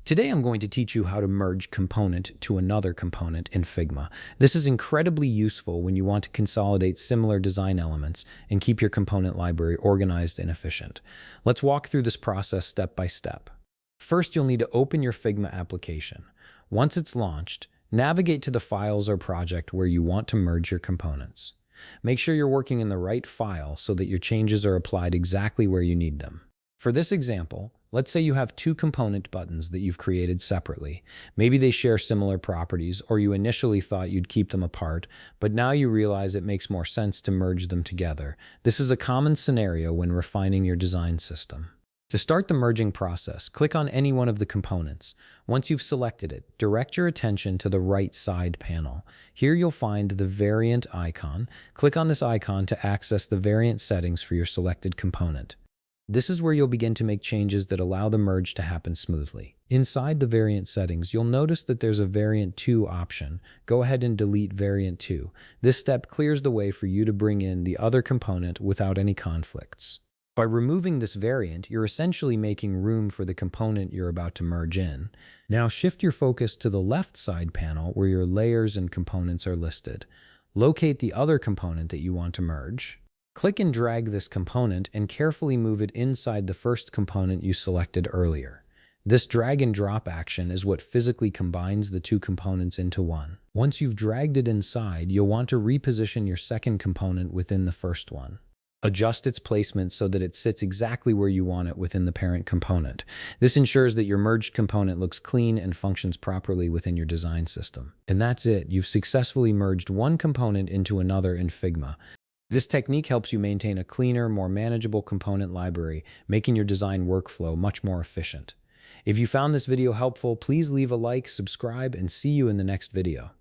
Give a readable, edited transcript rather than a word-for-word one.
Today I'm going to teach you how to merge component to another component in Figma. This is incredibly useful when you want to consolidate similar design elements and keep your component library organized and efficient. Let's walk through this process step by step. First, you'll need to open your Figma application. Once it's launched, navigate to the files or project where you want to merge your components. Make sure you're working in the right file so that your changes are applied exactly where you need them. For this example, let's say you have two component buttons that you've created separately. Maybe they share similar properties, or you initially thought you'd keep them apart, but now you realize it makes more sense to merge them together. This is a common scenario when refining your design system. To start the merging process, click on any one of the components. Once you've selected it, direct your attention to the right side panel. Here you'll find the variant icon. Click on this icon to access the variant settings for your selected component. This is where you'll begin to make changes that allow the merge to happen smoothly. Inside the variant settings, you'll notice that there's a variant 2 option. Go ahead and delete variant 2. This step clears the way for you to bring in the other component without any conflicts. By removing this variant, you're essentially making room for the component you're about to merge in. Now shift your focus to the left side panel where your layers and components are listed. Locate the other component that you want to merge. Click and drag this component and carefully move it inside the first component you selected earlier. This drag and drop action is what physically combines the two components into one. Once you've dragged it inside, you'll want to reposition your second component within the first one. Adjust its placement so that it sits exactly where you want it within the parent component. This ensures that your merged component looks clean and functions properly within your design system. And that's it. You've successfully merged one component into another in Figma. This technique helps you maintain a cleaner, more manageable component library, making your design workflow much more efficient. If you found this video helpful, please leave a like, subscribe, and see you in the next video.